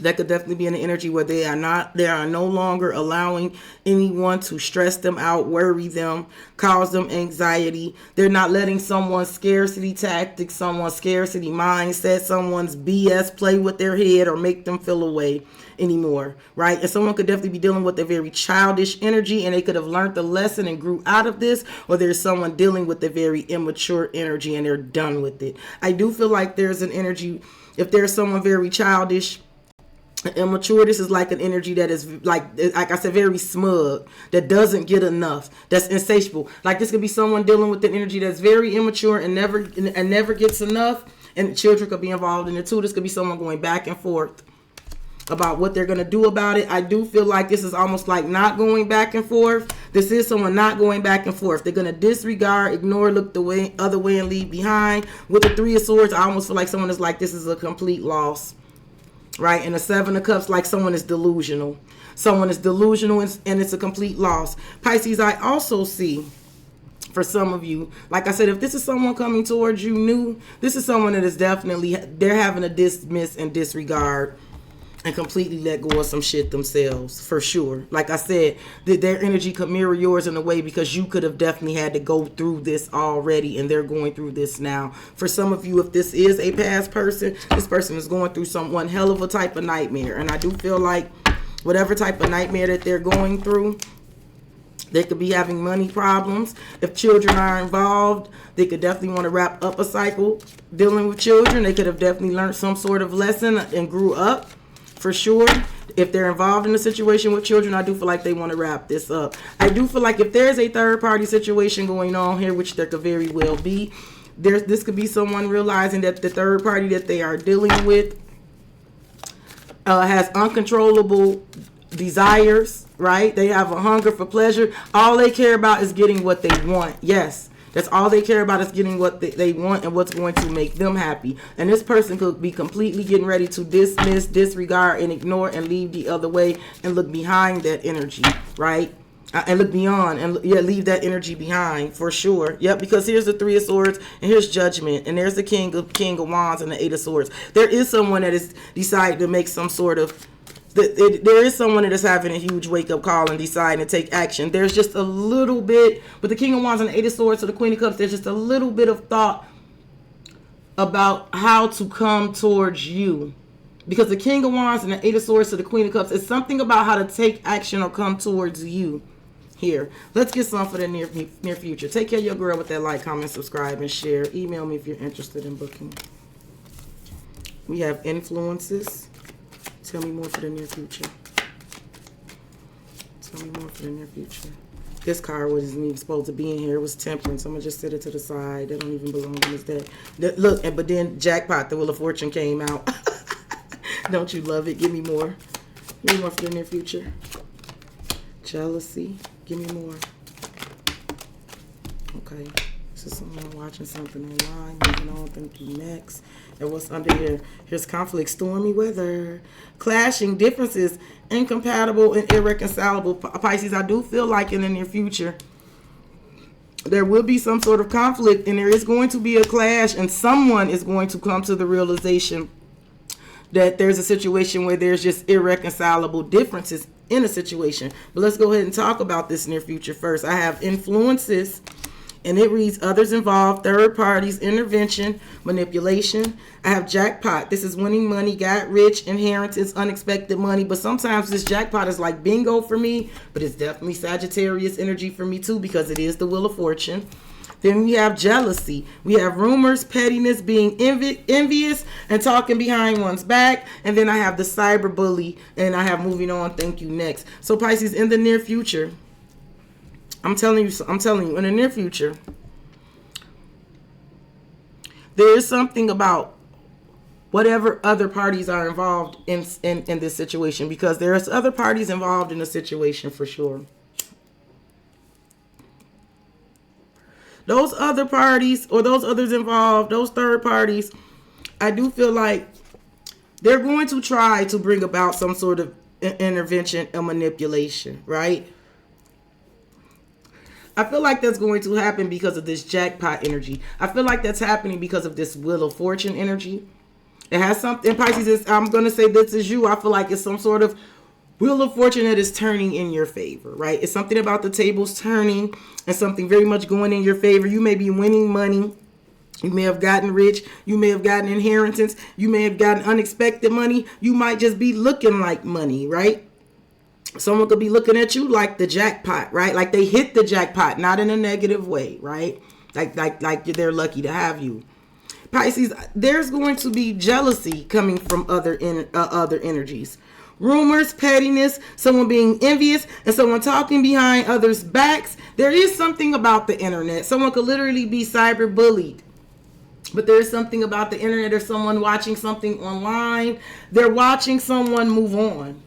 that could definitely be in the energy where they are no longer allowing anyone to stress them out, worry them, cause them anxiety. They're not letting someone's scarcity tactics, someone's scarcity mindset, someone's BS play with their head or make them feel away anymore, right? And someone could definitely be dealing with a very childish energy, and they could have learned the lesson and grew out of this, or there's someone dealing with a very immature energy and they're done with it. I do feel like there's an energy, if there's someone very childish, immature, this is like an energy that is like I said, very smug, that doesn't get enough, that's insatiable. Like this could be someone dealing with an energy that's very immature and never gets enough, and children could be involved in it too. This could be someone going back and forth about what they're going to do about it. I do feel like this is almost like not going back and forth. This is someone not going back and forth. They're going to disregard, ignore, look the other way and leave behind. With the Three of Swords, I almost feel like someone is like, this is a complete loss. Right? And the Seven of Cups, like someone is delusional. Someone is delusional and it's a complete loss. Pisces, I also see For some of you, like I said, if this is someone coming towards you new, this is someone that is definitely, they're having to dismiss and disregard and completely let go of some shit themselves, for sure. Like I said, their energy could mirror yours in a way, because you could have definitely had to go through this already, and they're going through this now. For some of you, if this is a past person, this person is going through one hell of a type of nightmare. And I do feel like whatever type of nightmare that they're going through, they could be having money problems. If children are involved, they could definitely want to wrap up a cycle dealing with children. They could have definitely learned some sort of lesson and grew up, for sure. If they're involved in a situation with children, I do feel like they want to wrap this up. I do feel like if there's a third party situation going on here, which there could very well be, this could be someone realizing that the third party that they are dealing with has uncontrollable desires, right? They have a hunger for pleasure. All they care about is getting what they want. Yes, that's all they care about, is getting what they want and what's going to make them happy. And this person could be completely getting ready to dismiss, disregard, and ignore and leave the other way and look behind that energy, right? And look beyond and leave that energy behind, for sure. Yep, because here's the Three of Swords and here's Judgment, and there's the King of Wands and the Eight of Swords. There is someone that has decided to make some sort of, there is someone that is having a huge wake-up call and deciding to take action. There's just a little bit, with the King of Wands and the Eight of Swords to the Queen of Cups, there's just a little bit of thought about how to come towards you. Because the King of Wands and the Eight of Swords to the Queen of Cups is something about how to take action or come towards you here. Let's get some for the near future. Take care of your girl with that like, comment, subscribe, and share. Email me if you're interested in booking. We have influences. Tell me more for the near future. Tell me more for the near future. This card wasn't even supposed to be in here. It was Temperance. I'm going to just set it to the side. That don't even belong in this deck. Look, but then Jackpot, the Wheel of Fortune came out. Don't you love it? Give me more. Give me more for the near future. Jealousy. Give me more. Okay. This is someone watching something online. Moving on. Thank you. Next. And what's under here? Here's conflict. Stormy weather. Clashing differences. Incompatible and irreconcilable. Pisces, I do feel like in the near future, there will be some sort of conflict, and there is going to be a clash, and someone is going to come to the realization that there's a situation where there's just irreconcilable differences in a situation. But let's go ahead and talk about this near future first. I have influences, and it reads others involved, third parties, intervention, manipulation. I have jackpot. This is winning money, got rich, inheritance, unexpected money. But sometimes this jackpot is like bingo for me, but it's definitely Sagittarius energy for me too, because it is the Wheel of Fortune. Then we have jealousy. We have rumors, pettiness, being envious, and talking behind one's back. And then I have the cyber bully, and I have moving on. Thank you. Next. So Pisces, in the near future, I'm telling you, in the near future, there is something about whatever other parties are involved in this situation, because there's other parties involved in the situation for sure. Those other parties, or those others involved, those third parties, I do feel like they're going to try to bring about some sort of intervention and manipulation, right? I feel like that's going to happen because of this jackpot energy. I feel like that's happening because of this Wheel of Fortune energy. It has something, Pisces, I'm going to say this is you. I feel like it's some sort of Wheel of Fortune that is turning in your favor, right? It's something about the tables turning and something very much going in your favor. You may be winning money. You may have gotten rich. You may have gotten inheritance. You may have gotten unexpected money. You might just be looking like money, right? Someone could be looking at you like the jackpot, right? Like they hit the jackpot, not in a negative way, right? Like they're lucky to have you. Pisces, there's going to be jealousy coming from other energies. Rumors, pettiness, someone being envious, and someone talking behind others' backs. There is something about the internet. Someone could literally be cyber bullied. But there is something about the internet, or someone watching something online. They're watching someone move on.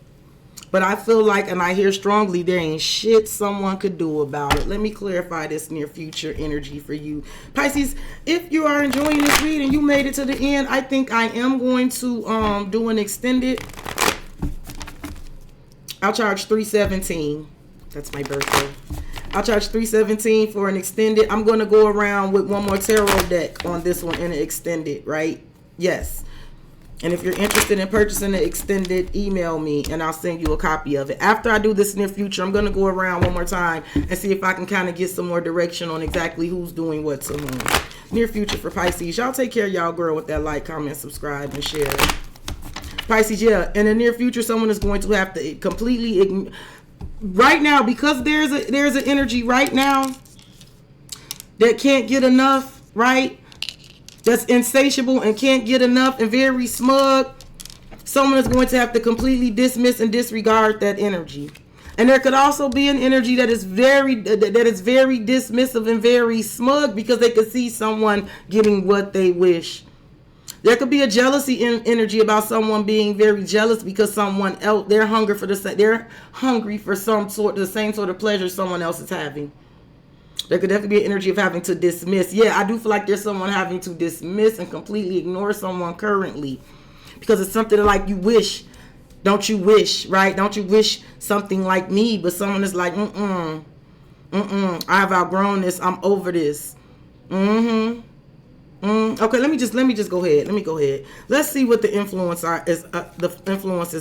But I feel like, and I hear strongly, there ain't shit someone could do about it. Let me clarify this near future energy for you. Pisces, if you are enjoying this reading, you made it to the end, I think I am going to do an extended. I'll charge $317. That's my birthday. I'll charge $317 for an extended. I'm going to go around with one more tarot deck on this one in an extended, right? Yes. And if you're interested in purchasing the extended, email me and I'll send you a copy of it. After I do this near future, I'm going to go around one more time and see if I can kind of get some more direction on exactly who's doing what to whom. Near future for Pisces. Y'all take care of y'all girl with that like, comment, subscribe, and share. Pisces, yeah. In the near future, someone is going to have to completely right now, because there's an energy right now that can't get enough, right? That's insatiable and can't get enough and very smug. Someone is going to have to completely dismiss and disregard that energy. And there could also be an energy that is very dismissive and very smug because they could see someone getting what they wish. There could be a jealousy energy about someone being very jealous because someone else, they're hungry for the same sort of pleasure someone else is having. There could definitely be an energy of having to dismiss. Yeah, I do feel like there's someone having to dismiss and completely ignore someone currently. Because it's something like you wish. Don't you wish, right? Don't you wish something like me? But someone is like, I've outgrown this. I'm over this. Okay, let me just go ahead. Let me go ahead. Let's see what the influences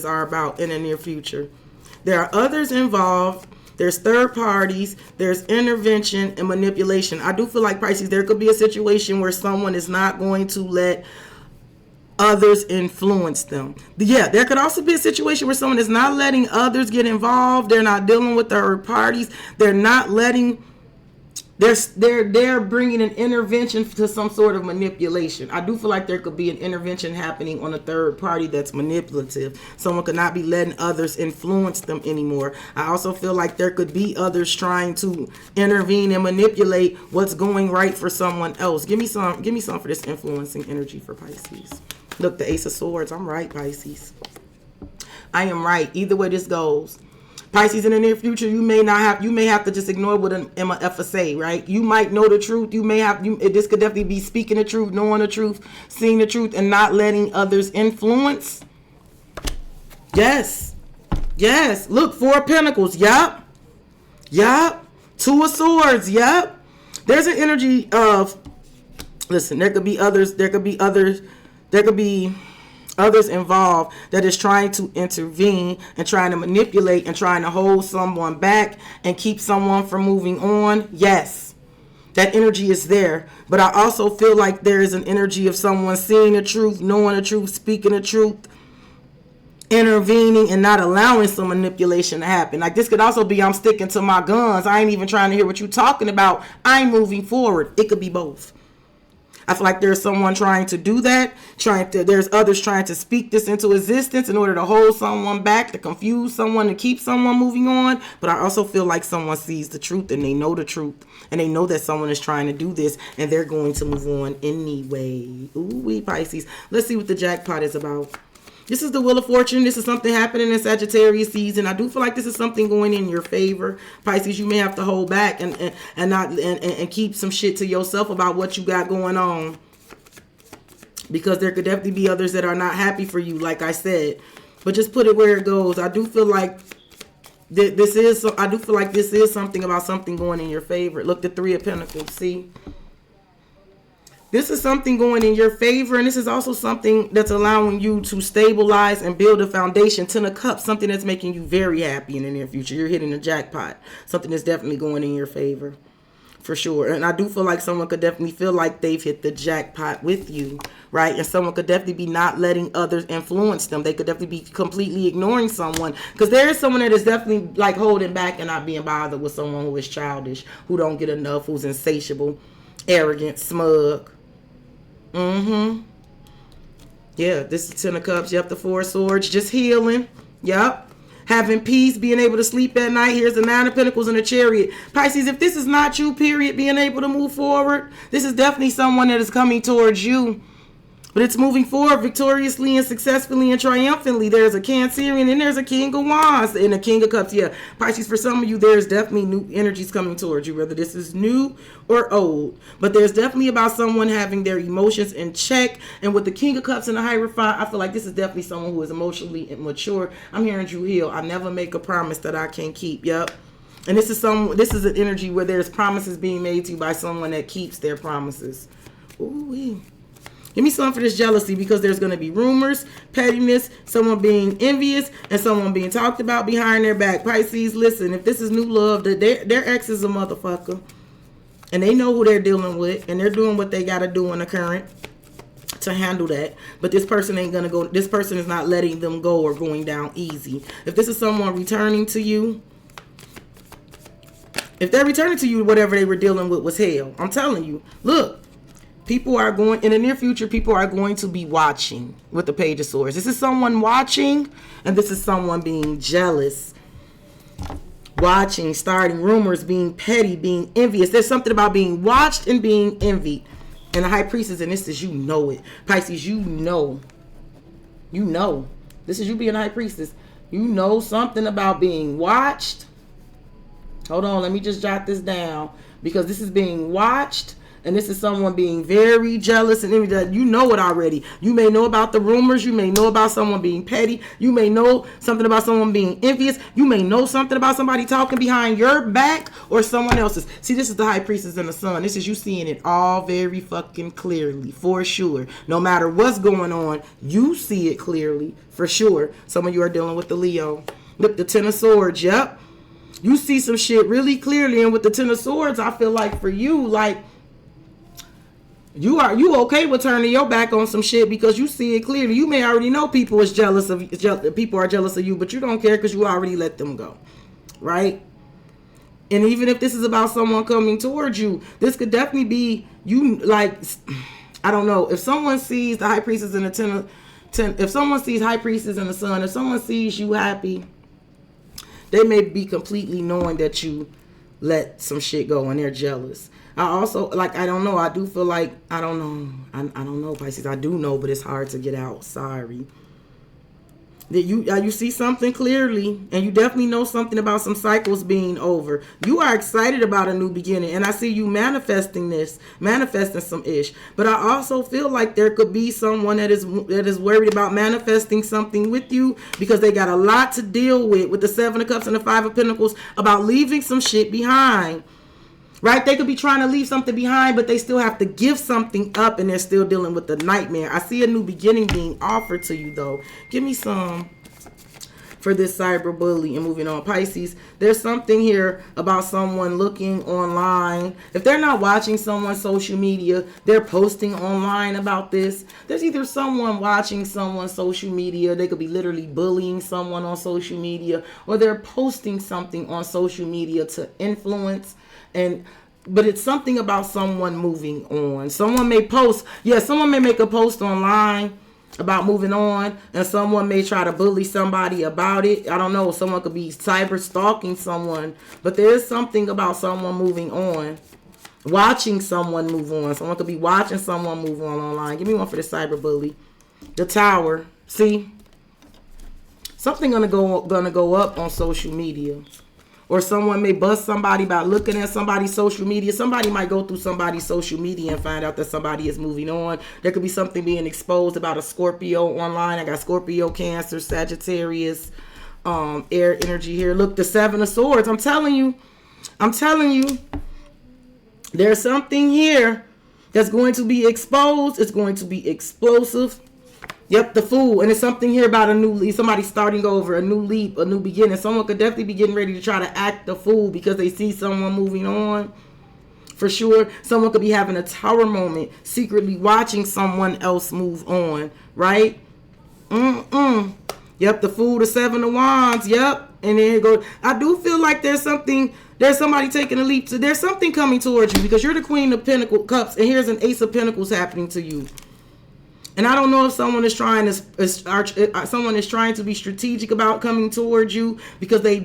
are about in the near future. There are others involved. There's third parties, there's intervention and manipulation. I do feel like, Pisces, there could be a situation where someone is not going to let others influence them. Yeah, there could also be a situation where someone is not letting others get involved. They're not dealing with third parties. They're not letting... They're bringing an intervention to some sort of manipulation. I do feel like there could be an intervention happening on a third party that's manipulative. Someone could not be letting others influence them anymore. I also feel like there could be others trying to intervene and manipulate what's going right for someone else. Give me some for this influencing energy for Pisces. Look, the Ace of Swords. I'm right, Pisces. I am right. Either way this goes. Pisces, in the near future, you may have to just ignore what an MFA say, right? You might know the truth. This could definitely be speaking the truth, knowing the truth, seeing the truth, and not letting others influence. Yes. Look, Four of Pentacles. Yup. Two of Swords. Yup. There's an energy of, listen, there could be others involved that is trying to intervene and trying to manipulate and trying to hold someone back and keep someone from moving on. Yes, that energy is there. But I also feel like there is an energy of someone seeing the truth, knowing the truth, speaking the truth, intervening and not allowing some manipulation to happen. Like, this could also be, I'm sticking to my guns. I ain't even trying to hear what you're talking about. I'm moving forward. It could be both. I feel like there's someone trying to do that, there's others trying to speak this into existence in order to hold someone back, to confuse someone, to keep someone moving on. But I also feel like someone sees the truth and they know the truth and they know that someone is trying to do this and they're going to move on anyway. Ooh, Pisces. Let's see what the jackpot is about. This is the Wheel of Fortune. This is something happening in Sagittarius season. I do feel like this is something going in your favor. Pisces, you may have to hold back and keep some shit to yourself about what you got going on. Because there could definitely be others that are not happy for you, like I said. But just put it where it goes. I do feel like this is something about something going in your favor. Look, the Three of Pentacles. See? This is something going in your favor, and this is also something that's allowing you to stabilize and build a foundation. Ten of Cups, something that's making you very happy in the near future. You're hitting the jackpot. Something that's definitely going in your favor, for sure. And I do feel like someone could definitely feel like they've hit the jackpot with you, right? And someone could definitely be not letting others influence them. They could definitely be completely ignoring someone, because there is someone that is definitely like holding back and not being bothered with someone who is childish, who don't get enough, who's insatiable, arrogant, smug. Yeah, this is Ten of Cups. Yep, the Four of Swords. Just healing. Yep. Having peace, being able to sleep at night. Here's the Nine of Pentacles and the Chariot. Pisces, if this is not you, period, being able to move forward, this is definitely someone that is coming towards you. But it's moving forward victoriously and successfully and triumphantly. There's a Cancerian and there's a King of Wands and a King of Cups. Yeah, Pisces, for some of you, there's definitely new energies coming towards you, whether this is new or old. But there's definitely about someone having their emotions in check. And with the King of Cups and the Hierophant, I feel like this is definitely someone who is emotionally mature. I'm hearing Drew Hill. I never make a promise that I can't keep. Yep. And this is an energy where there's promises being made to you by someone that keeps their promises. Ooh-wee. Give me some for this jealousy, because there's going to be rumors, pettiness, someone being envious, and someone being talked about behind their back. Pisces, listen, if this is new love, their ex is a motherfucker. And they know who they're dealing with, and they're doing what they got to do in the current to handle that. But this person ain't going to go, this person is not letting them go or going down easy. If this is someone returning to you, if they're returning to you, whatever they were dealing with was hell. I'm telling you, look. People are going, in the near future, people are going to be watching with the Page of Swords. This is someone watching, and this is someone being jealous. Watching, starting rumors, being petty, being envious. There's something about being watched and being envied. And the High Priestess, and this is, you know it. Pisces, you know. You know. This is you being a High Priestess. You know something about being watched. Hold on, let me just jot this down. Because this is being watched. And this is someone being very jealous and envious. You know it already. You may know about the rumors. You may know about someone being petty. You may know something about someone being envious. You may know something about somebody talking behind your back or someone else's. See, this is the High Priestess and the Sun. This is you seeing it all very fucking clearly, for sure. No matter what's going on, you see it clearly, for sure. Some of you are dealing with the Leo. Look, the Ten of Swords, yep. You see some shit really clearly. And with the Ten of Swords, I feel like for you, like, you okay with turning your back on some shit because you see it clearly. You may already know people are jealous of you, but you don't care because you already let them go, right? And even if this is about someone coming towards you, this could definitely be you. Like, I don't know, if someone sees the High Priestess and the if someone sees High Priestess and the Sun, if someone sees you happy, they may be completely knowing that you let some shit go and they're jealous. I also, like, I don't know. I do feel like, I don't know. I don't know, Pisces. I do know, but it's hard to get out. Sorry. That you see something clearly, and you definitely know something about some cycles being over. You are excited about a new beginning, and I see you manifesting some ish. But I also feel like there could be someone that is worried about manifesting something with you because they got a lot to deal with the Seven of Cups and the Five of Pentacles about leaving some shit behind. Right? They could be trying to leave something behind, but they still have to give something up, and they're still dealing with the nightmare. I see a new beginning being offered to you, though. Give me some for this cyber bully. And moving on, Pisces, there's something here about someone looking online. If they're not watching someone's social media, they're posting online about this. There's either someone watching someone's social media. They could be literally bullying someone on social media, or they're posting something on social media to influence. But it's something about someone moving on. Someone may make a post online about moving on, and someone may try to bully somebody about it. I don't know. Someone could be cyber stalking someone, but there is something about someone moving on, watching someone move on. Someone could be watching someone move on online. Give me one for the cyber bully. The Tower. See, something gonna go up on social media. Or someone may bust somebody by looking at somebody's social media. Somebody might go through somebody's social media and find out that somebody is moving on. There could be something being exposed about a Scorpio online. I got Scorpio, Cancer, Sagittarius, air energy here. Look, the Seven of Swords. I'm telling you. There's something here that's going to be exposed. It's going to be explosive. Yep, the Fool. And it's something here about a new leap. Somebody starting over, a new leap, a new beginning. Someone could definitely be getting ready to try to act the fool because they see someone moving on. For sure. Someone could be having a tower moment, secretly watching someone else move on. Right? Yep, the Fool, the Seven of Wands. Yep. And there you go. I do feel like there's somebody taking a leap. There's something coming towards you because you're the Queen of Cups, and here's an Ace of Pentacles happening to you. And I don't know if someone is trying to be strategic about coming towards you because they're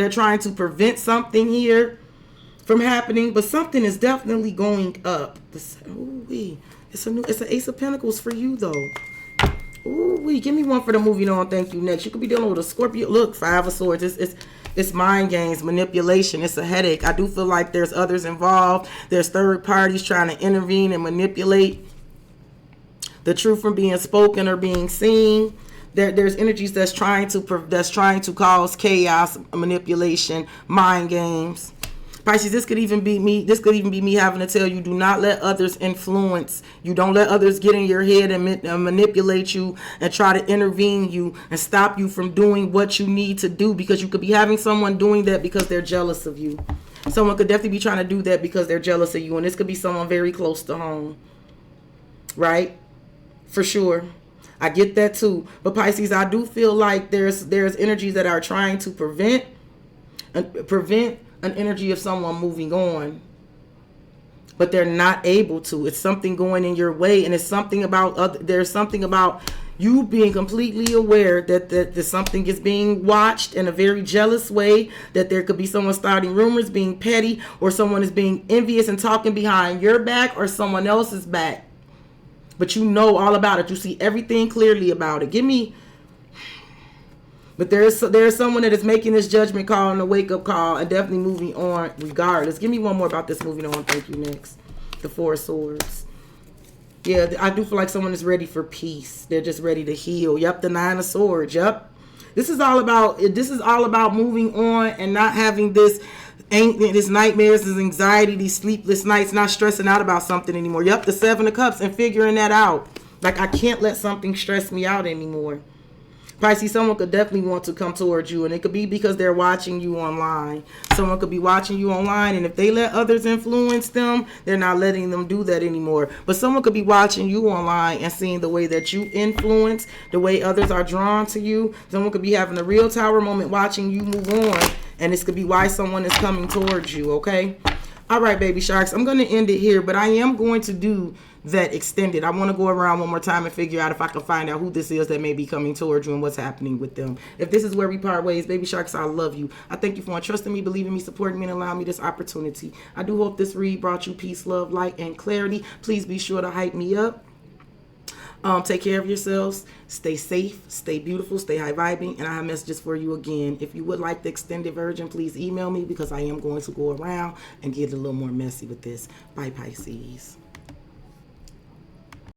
trying to prevent something here from happening, but something is definitely going up. It's an Ace of Pentacles for you though. Ooh, give me one for the moving on. Thank you. Next, you could be dealing with a Scorpio. Look, Five of Swords. It's mind games, manipulation. It's a headache. I do feel like there's others involved. There's third parties trying to intervene and manipulate the truth from being spoken or being seen. There's energies that's trying to cause chaos, manipulation, mind games. Pisces, this could even be me. This could even be me having to tell you, do not let others influence you. Don't let others get in your head and manipulate you and try to intervene you and stop you from doing what you need to do, because you could be having someone doing that because they're jealous of you. Someone could definitely be trying to do that because they're jealous of you, and this could be someone very close to home, right? For sure. I get that too. But Pisces, I do feel like there's energies that are trying to prevent an energy of someone moving on, but they're not able to. It's something going in your way, and it's something about there's something about you being completely aware that something is being watched in a very jealous way, that there could be someone starting rumors, being petty, or someone is being envious and talking behind your back or someone else's back. But you know all about it. You see everything clearly about it. But there's someone that is making this judgment call and a wake-up call and definitely moving on regardless. Give me one more about this moving on. Thank you. Next. The Four of Swords. Yeah, I do feel like someone is ready for peace. They're just ready to heal. Yep, the Nine of Swords. Yep. This is all about moving on and not having this nightmares, this anxiety, these sleepless nights, not stressing out about something anymore. Yep, the Seven of Cups, and figuring that out. Like, I can't let something stress me out anymore. Pisces, someone could definitely want to come towards you, and it could be because they're watching you online. Someone could be watching you online, and if they let others influence them, they're not letting them do that anymore. But someone could be watching you online and seeing the way that you influence, the way others are drawn to you. Someone could be having a real tower moment watching you move on, and this could be why someone is coming towards you, okay? All right, baby sharks, I'm going to end it here, but I am going to do that extended. I want to go around one more time and figure out if I can find out who this is that may be coming towards you and what's happening with them. If this is where we part ways, baby sharks, I love you. I thank you for trusting me, believing me, supporting me, and allowing me this opportunity. I do hope this read brought you peace, love, light, and clarity. Please be sure to hype me up. Take care of yourselves. Stay safe, stay beautiful, stay high vibing, and I have messages for you again. If you would like the extended version, please email me, because I am going to go around and get a little more messy with this. Bye, Pisces.